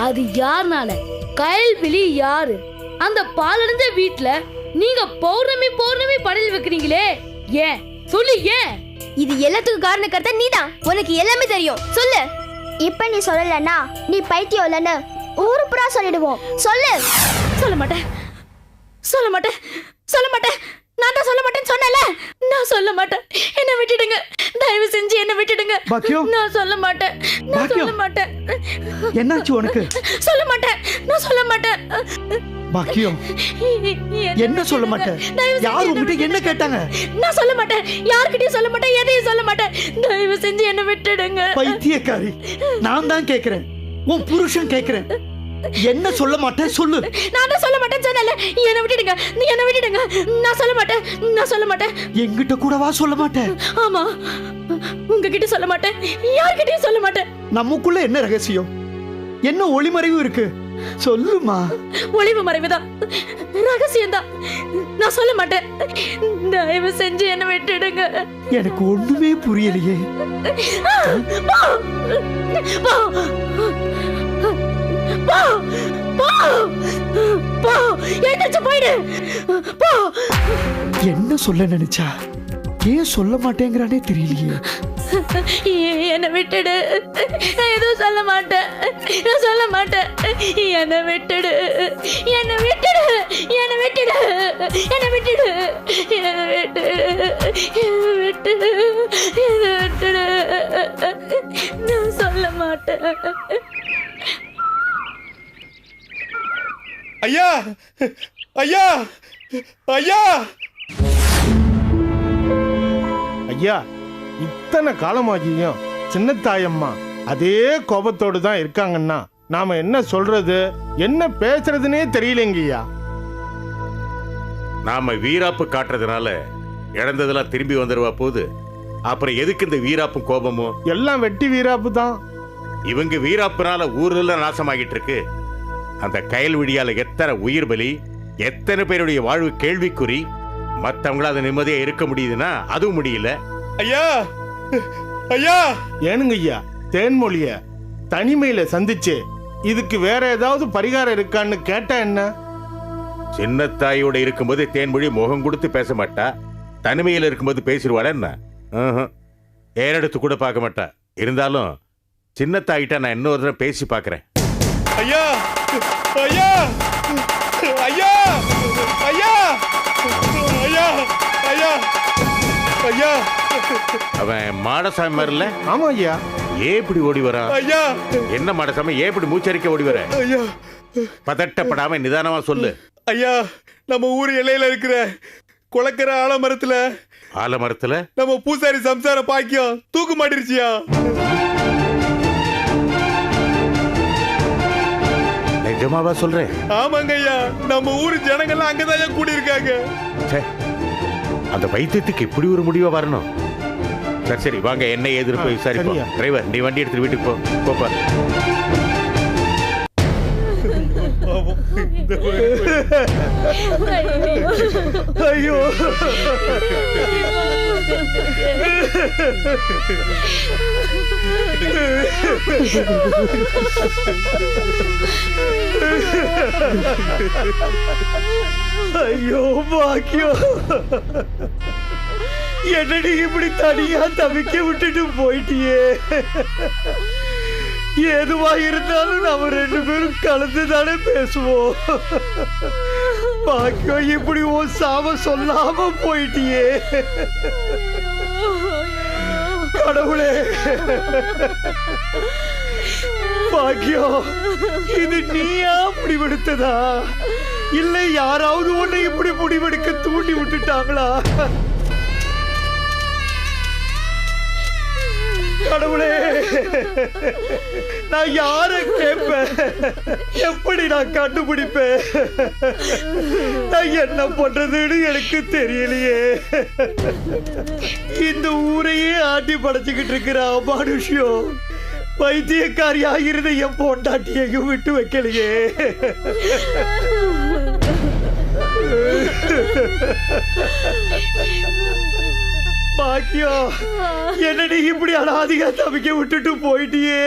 அது யாருனால? கயல்விழி யாரு? அந்த பாலடைஞ்ச வீட்டுல நீங்க பௌர்ணமி பௌர்ணமி படையல் வைக்கிறீங்களே, ஏன் சொல்லு? ஏன்? இது எல்லாத்துக்கும் காரணக்கர்த்தா நீதான். உனக்கு எல்லாமே தெரியும், சொல்லு. இப்ப நீ சொல்லலன்னா நீ பைத்தியம் இல்லன்னு ஊரு புறா சொல்லிடுவோம். சொல்லு. சொல்ல மாட்டேன், சொல்ல மாட்டேன், சொல்ல மாட்டேன். நான் தான் சொல்ல மாட்டேன்னு சொன்னேன்ல. நான் சொல்ல மாட்டேன். என்ன விட்டுடுங்க, தயவு செஞ்சு என்ன விட்டுடுங்க. நான் சொல்ல மாட்டேன், நான் சொல்ல மாட்டேன். என்னாச்சு உனக்கு? சொல்ல மாட்டேன், நான் சொல்ல மாட்டேன். பாக்கியம், என்ன சொல்ல மாட்டேன்? யார் உங்ககிட்ட என்ன கேட்டாங்க? நான் சொல்ல மாட்டேன், யார்கிட்டயும் சொல்ல மாட்டேன், எதையும் சொல்ல மாட்டேன். தயவு செஞ்சு என்ன விட்டுடுங்க. பைத்தியக்காரி, நான் தான் கேக்குறேன், உன் புருஷன் கேக்குறேன். என்ன சொல்ல மாட்டேன் சொல்லு. நான் தான் சொல்ல மாட்டேன்னு சொன்னேன்ல. என்ன விட்டுடுங்க, நீ என்ன விட்டுடுங்க. நான் சொல்ல மாட்டேன், நான் சொல்ல மாட்டேன். என்கிட்ட கூடவா சொல்ல மாட்டேன்? ஆமா, உங்ககிட்ட சொல்ல மாட்டேன், யார்கிட்டயும் சொல்ல மாட்டேன். நமக்குள்ள என்ன ரகசியம், என்ன ஒளிமறைவு இருக்கு? சொல்லுமா. ஒளிவு மறைவுதான், ரகசியம் தான். நான் சொல்ல மாட்டேன். தயவு செஞ்சு என்ன விட்டுடுங்க. எனக்கு ஒண்ணுமே புரியலையே. என்ன சொல்ல நினைச்சா? ஏன் சொல்ல மாட்டேங்கிறானே தெரியலையே. என்ன விட்டுடு, நான் எதுவும் சொல்ல மாட்டேன், நான் சொல்ல மாட்டேன். என்ன விட்டுடு, என்ன விட்டுடு, என்ன விட்டுடு, என்ன விட்டுடு, என்ன விட்டுடு, என்ன விட்டுடு, என்ன விட்டுடு. நான் சொல்ல மாட்டேன். ஐயா, ஐயா, ஐயா, ஐயா, இத்தனை காலமாகியும் சின்ன தாயம்மா அதே கோபத்தோடு தான் இருக்காங்கன்னா நாம என்ன சொல்றது, என்ன பேசுறதுன்னே தெரியலங்கய்யா. நாம வீராப்பு காட்டுறதுனால இழந்ததெல்லாம் திரும்பி வந்துருவா போகுது. அப்புறம் எதுக்கு இந்த வீராப்பும் கோபமும்? எல்லாம் வெட்டி வீராப்பு தான். இவங்க வீராப்புனால ஊரெல்லாம் நாசமாகிட்டு இருக்கு. அந்த கயல்விழியால எத்தனை உயிர் பலி, எத்தனை பேருடைய வாழ்வு கேள்விக்குறி. மற்றவங்கள அது நிம்மதியா இருக்க முடியுதுன்னா அதுவும் முடியல. ஐயா, ஐயா, ஏனுங்க ஐயா, தேன்மொழிய தனிமையில சந்திச்சு இதுக்கு வேற ஏதாவது பரிகாரம் இருக்கான்னு கேட்டா என்ன? சின்ன தாயோட இருக்கும்போது தேன்மொழி முகம் கொடுத்து பேச மாட்டா, தனிமையில் இருக்கும்போது பேசிடுவாள். என்ன ஏறெடுத்து கூட பார்க்க மாட்டா. இருந்தாலும் சின்ன தாயிட்ட நான் இன்னொரு தடவை பேசி பார்க்கறேன். ஐயா, ஐயா, ஐயா, ஐயா, ஐயா, ஐயா, ஐயா. அவன் மாடசாமி மாதிரில. ஆமா ஐயா. ஏன் இப்படி ஓடி வரான்? ஐயா, என்ன மாடசாமி, ஏன் இப்படி மூச்சரிக்க ஓடி வர? ஐயா, பதட்டப்படாம நிதானமா சொல்லு. ஐயா, நம்ம ஊர் எல்லையில இருக்கிற குளக்கரை ஆலமரத்துல நம்ம பூசாரி சம்சார பாக்கியம் தூக்கு மாட்டிருச்சியா? நிஜமாவா சொல்றேன்? ஆமாங்க ஐயா, நம்ம ஊர் ஜனங்கள்லாம் அங்கதான் கூடி இருக்காங்க. அந்த வைத்தியத்துக்கு இப்படி ஒரு முடிவா வரணும். சரி சரி, வாங்க என்ன ஏதுன்னு போய் விசாரிப்போம். டிரைவர், நீ வண்டி எடுத்துட்டு வீட்டுக்கு போப்பா. ஐயோ, ஐயோ பாக்கியம், என்னடி இப்படி தனியா தவிக்க விட்டுட்டு போயிட்டியே. எதுவா இருந்தாலும் நம்ம ரெண்டு பேரும் கலந்து தானே பேசுவோம். பாக்கியம், இப்படி உன் சாம சொல்லாம போயிட்டியே. கடவுளே, பாக்கியம், இது நீயா முடிவெடுத்ததா இல்லை யாராவது ஒண்ணு இப்படி முடிவெடுக்க தூண்டி விட்டுட்டாங்களா? கடவுளே, நான் யார கேட்பேன்? எப்படி நான் கண்டுபிடிப்பேன்? நான் என்ன பண்றதுன்னு எனக்கு தெரியலையே. இந்த ஊரையே ஆட்டி படைச்சுக்கிட்டு இருக்கிற அமானுஷ்யம் வைத்தியக்காரியா இருந்த என் பொண்டாட்டியையும் விட்டு வைக்கலையே. பாக்கியம், என்னடி இப்படி அனாதிகா தவிக்க விட்டுட்டு போயிட்டியே.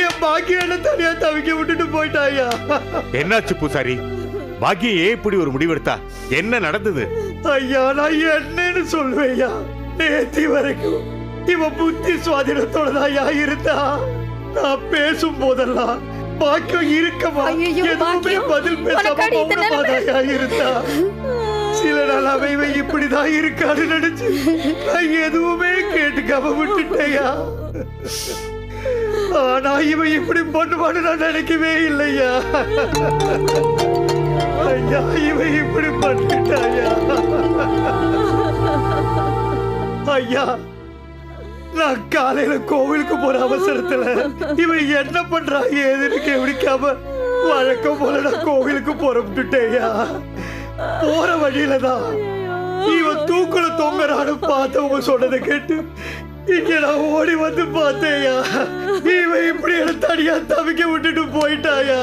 என் பாக்கியான தனியா தவிக்க விட்டுட்டு போயிட்டாயா. என்னாச்சு பூசாரி? பாக்கியம் ஏன் இப்படி ஒரு முடிவெடுத்தா? என்ன நடந்தது? ஐயா நான் என்னன்னு சொல்லுவேயா? நேத்தி வரைக்கும் இவன் புத்தி சுவாதீனத்தோட தான் இருந்தா. நான் பேசும் போதெல்லாம் பாக்கியம் இருக்கமா எதுவுமே பதில் பேசாம இருந்தா. சில நாள் அவைவை இப்படிதான் இருக்கான்னு நினைச்சு நான் எதுவுமே கேட்டுக்காம விட்டுட்டேயா. ஆனா இவன் இப்படி பண்ணுவான்னு நான் நினைக்கவே இல்லையா. ஐயா இவன் இப்படி பண்ணிட்டாயா. ஐயா நான் காலையில கோவிலுக்கு போற அவசரத்துல இவன் என்ன பண்றா ஏதுன்னு கவனிக்காம வழக்கம் போல நான் கோவிலுக்கு புறப்பட்டுட்டேயா. போற வழியில தான் இவன் தூக்குல தொங்குறான்னு பார்த்தவங்க சொன்னதை கேட்டு இங்க நான் ஓடி வந்து பார்த்தேயா. இவன் இப்படி தனியா தவிக்க விட்டுட்டு போயிட்டாயா.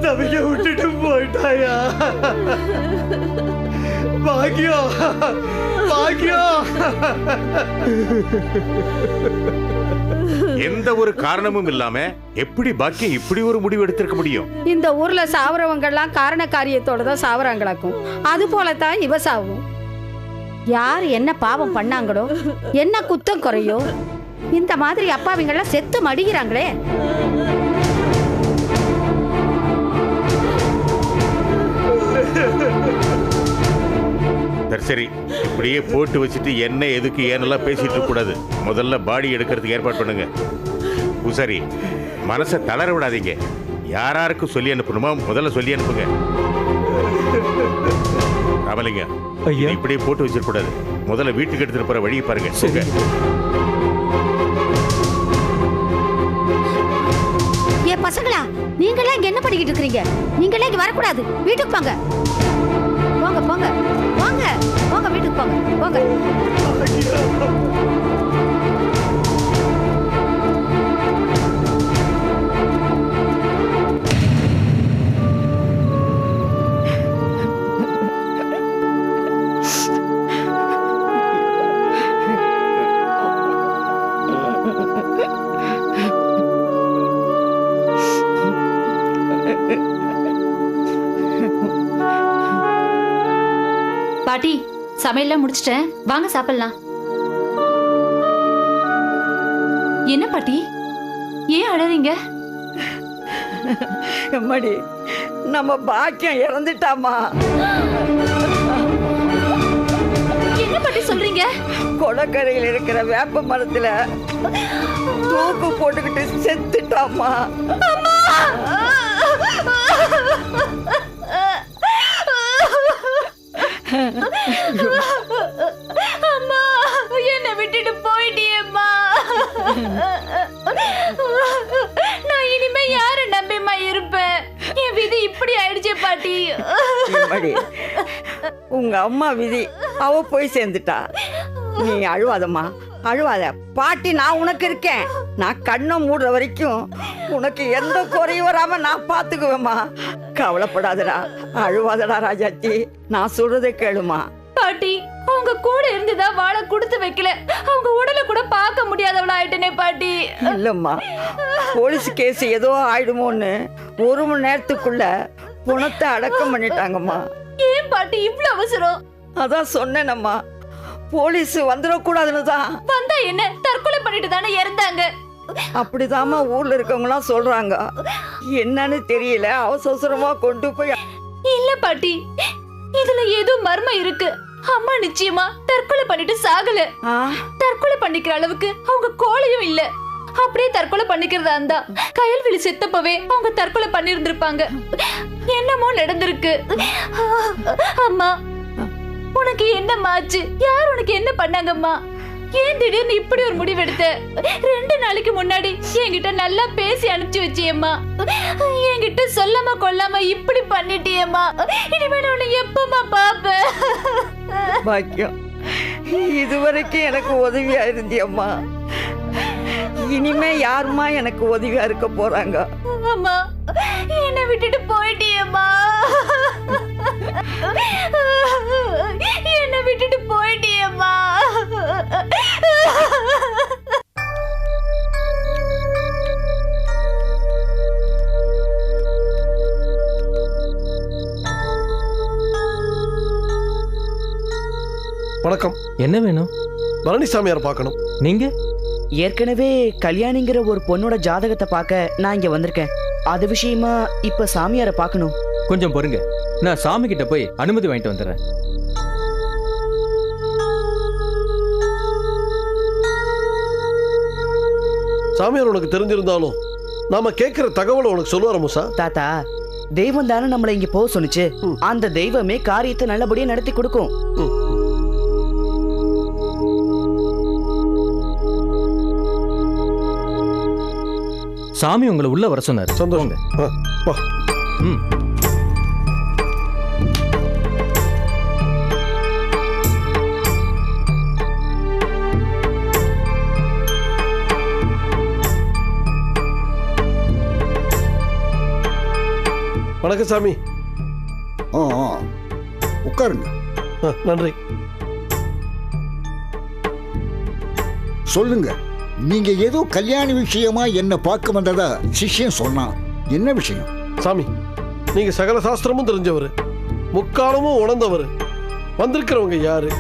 தவிக்க விட்டுட்டு போயிட்டாயா. பாக்கியம் பாக்கியம். எந்த ஒரு காரணமும் இல்லாம எப்படி பாக்கியம் இப்படி ஒரு முடிவு எடுத்திருக்க முடியும்? இந்த ஊர்ல சாவரவங்க எல்லாம் காரண காரியத்தோட தான் சாவறாங்களாக்கும். அது போலதான் இவ சாவும். யார் என்ன பாவம் பண்ணாங்களோ, என்ன குத்தம் குறையோ, இந்த மாதிரி அப்பாவிங்கெல்லாம் செத்து மடிகிறாங்களே. சரி இப்படியே போட்டு வச்சுட்டு என்ன எதுக்கு ஏனெல்லாம் பேசிட்டு இருக்க கூடாது. முதல்ல பாடி எடுக்கிறதுக்கு ஏற்பாடு பண்ணுங்க. பூசாரி மனசை தளர விடாதீங்க. யாராருக்கு சொல்லி அனுப்பணுமா முதல்ல சொல்லி அனுப்புங்க. ராமலிங்க இப்படியே போட்டு வச்சிட கூடாது. முதல்ல வீட்டுக்கு எடுத்துட்டு போற வழியை பாருங்க. ஏ பசங்களா, நீங்களே இங்க என்ன பண்ணிக்கிட்டு இருக்கீங்க? நீங்களே இங்க வரக்கூடாது. வீட்டுக்கு போங்க. போங்க போங்க போங்க போங்க, வீட்டுக்கு போங்க போங்க. பாட்டி சமையல்லாம் முடிச்சிட்டேன், வாங்க சாப்பிடலாம். என்ன பாட்டி ஏன் அழறீங்க? எம்மாடி நம்ம பாக்கியம் இறந்துட்டாமா. என்ன பாட்டி சொல்றீங்க? கொடக்கரையில் இருக்கிற வேப்ப மரத்துல தூக்கு போட்டுக்கிட்டு செத்துட்டாமா. அம்மா என்ன விட்டுட்டு போயிட்டியேம்மா. நான் இனிமே யாரை நம்பிமா இருப்பேன்? என் விதி இப்படி ஆயிடுச்சே பாட்டி. உங்க அம்மா விதி அவ போய் சேர்ந்துட்டா. நீ அழுவாதம்மா, அழுவாத. பாட்டி நான் உனக்கு இருக்கேன். நான் கண்ணை மூடுற வரைக்கும் உனக்கு எந்த குறையும் வராம நான் பாத்துக்குவேம்மா. கவலைப்படாதடா, அழுவாதடா ராஜாச்சி. நான் சொல்றதை கேளுமா. பாட்டி அவங்க கூட இருந்துதான் வாழ கொடுத்து வைக்கல. அவங்க உடலை கூட பார்க்க முடியாதவளா ஆயிட்டனே பாட்டி. இல்லம்மா, போலீஸ் கேஸ் ஏதோ ஆயிடுமோன்னு 1 மணி நேரத்துக்குள்ள பணத்தை அடக்கம் பண்ணிட்டாங்கம்மா. ஏன் பாட்டி இவ்வளவு அவசரம்? அதான் சொன்னேனம்மா, போலீஸ் வந்துடக்கூடாதுன்னு தான். வந்தா என்ன, தற்கொலை பண்ணிட்டு தானே இறந்தாங்க. அப்படிதாம்மா ஊர்ல இருக்கவங்க எல்லாம் சொல்றாங்க. என்னன்னு தெரியல, அவசரமா கொண்டு போய். இல்ல பாட்டி, இதுல ஏதோ மர்மம் இருக்கு. அம்மா நிச்சயமா தற்கொலை பண்ணிட்டு சாகல. தற்கொலை பண்ணிக்கிற அளவுக்கு அவங்க கோழையும் இல்ல. அப்படியே தற்கொலை பண்ணிக்கிறதா இருந்தா கயல்விழி செத்தப்பவே அவங்க தற்கொலை பண்ணிருந்திருப்பாங்க. என்னமோ நடந்திருக்கு. அம்மா உனக்கு என்ன மாச்சு? யார் உனக்கு என்ன பண்ணாங்கம்மா? ஏன் திடீர்னு இப்படி ஒரு முடிவெடுத்த? 2 நாளைக்கு முன்னாடி என்கிட்ட நல்லா பேசி அனுப்பிச்சு வச்சியம்மா. என்கிட்ட சொல்லாம கொள்ளாம இப்படி பண்ணிட்டியம்மா. இனிமேல் உன்னை எப்பமா பாப்ப? பாக்கியம், இதுவரைக்கும் எனக்கு உதவியா இருந்தியம்மா. இனிமே யாருமா எனக்கு உதவியா இருக்க போறாங்க? அம்மா என்னை விட்டுட்டு போயிட்டியம்மா. என்னை விட்டுட்டு போயிட்டியம்மா. என்ன வேணும்? பழனிசாமியார் பார்க்கணும். நீங்க? ஏற்கனவே கல்யாணிங்கிற ஒரு பொண்ணோட ஜாதகத்தை பார்க்க நான் இங்க வந்திருக்கேன். அது விஷயமா இப்ப சாமியாரை பார்க்கணும். கொஞ்சம் பொறுங்க, நான் சாமி கிட்ட போய் அனுமதி வாங்கிட்டு வந்துடுறேன். சாமியார் உனக்கு தெரிஞ்சிருந்தாலும் நாம கேட்கிற தகவலை உனக்கு சொல்லுவார முசா? தாத்தா, தெய்வம் தானே நம்மளை இங்க போக சொன்னுச்சு. அந்த தெய்வமே காரியத்தை நல்லபடியா நடத்தி கொடுக்கும். சாமி உங்களை உள்ள வர சொன்னார். சந்தோஷங்க. வணக்கம் சாமி. உட்காருங்க. நன்றி. சொல்லுங்க, நீங்க ஏதோ கல்யாண விஷயமா என்ன பார்க்க வந்ததா சிஷ்யன் சொன்னான். என்ன விஷயம்? சாமி, நீங்க சகல சாஸ்திரமும் தெரிஞ்சவர், முக்காலமும் உணர்ந்தவர். வந்திருக்கிறவங்க யாரு,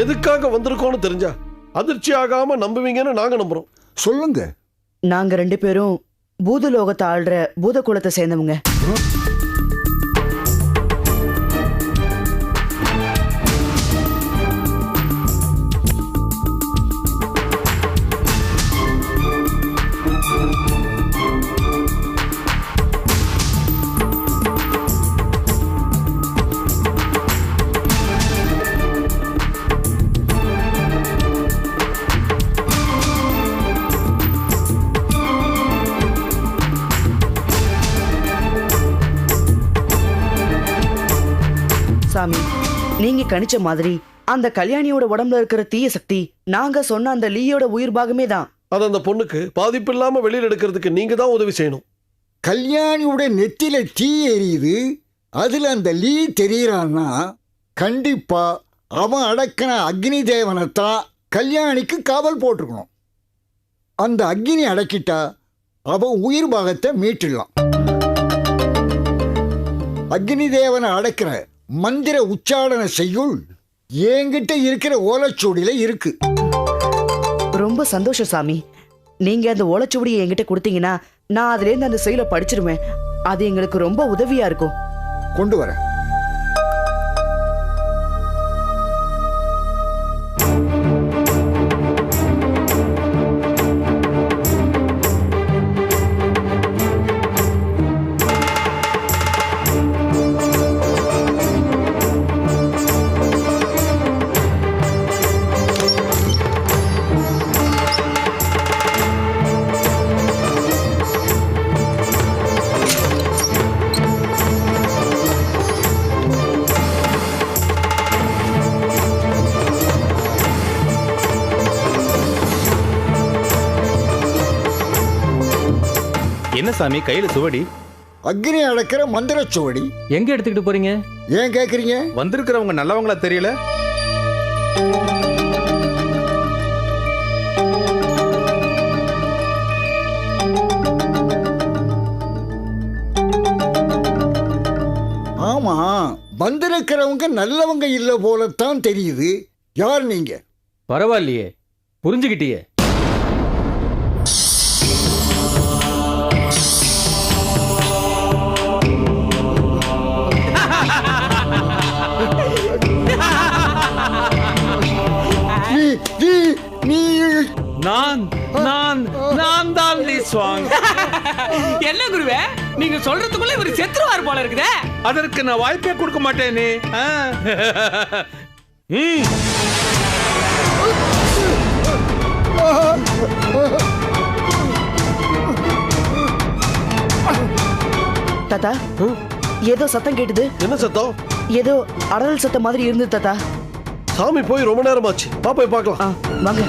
எதுக்காக வந்திருக்கோன்னு தெரிஞ்சா அதிர்ச்சி ஆகாம நம்புவீங்கன்னு நாங்க நம்புறோம். சொல்லுங்க. நாங்க 2 பேரும் பூதலோகத்தை ஆள்ற பூத குலத்தை சேர்ந்தவங்க. சாமி, நீங்க கணிச்ச மாதிரி அந்த கல்யாணியோட உடம்புல இருக்கிற தீய சக்தி நாங்க சொன்ன அந்த லீயோட உயிர் பாகமே தான். அது அந்த பொண்ணுக்கு பாதிப்பு இல்லாம வெளியில் எடுக்கிறதுக்கு நீங்க தான் உதவி செய்யணும். கல்யாணியோட நெத்தில தீ எரியுது, அதுல அந்த லீ தெரியறான்னா கண்டிப்பா அவன் அடக்கின அக்னி தேவனைத்தான் கல்யாணிக்கு காவல் போட்டிருக்கணும். அந்த அக்னி அடக்கிட்டா அவன் உயிர் பாகத்தை மீட்டுடலாம். அக்னி தேவனை அடக்கிற மந்திர உச்சாரண செய்யுள் என்கிட்ட இருக்கிற ஓலைச்சுவடியில இருக்கு. ரொம்ப சந்தோஷம் சாமி. நீங்க அந்த ஓலைச்சுவடியை என்கிட்ட கொடுத்தீங்கன்னா நான் அதுல இருந்து அந்த செயலை படிச்சிருவேன். அது எங்களுக்கு ரொம்ப உதவியா இருக்கும். கொண்டு வர. என்ன சாமி கையில சுவடி? அக்னி அடக்கிற மந்திர சுவடி. எங்க எடுத்துக்கிட்டு போறீங்க? ஏன் கேக்குறீங்க? வந்திருக்கிறவங்க நல்லவங்களா தெரியல. ஆமா, வந்திருக்கிறவங்க நல்லவங்க இல்ல போலத்தான் தெரியுது. யார் நீங்க? பரவாயில்லையே, புரிஞ்சுக்கிட்டியே. நான் தான் லிஸ்வாங். என்ன குருவே, நீங்க சொல்றதுக்குள்ள இவர் செத்துருவார் போல இருக்குதே. அதற்கு நான் வாய்ப்பே கொடுக்க மாட்டேனே. தாத்தா, ஏதோ சத்தம் கேட்டுது. என்ன சத்தம்? ஏதோ அடல் சத்தம் மாதிரி இருந்தது தாத்தா. சாமி போய் ரொம்ப நேரமாச்சு, போய் பார்க்கலாம். வாங்க.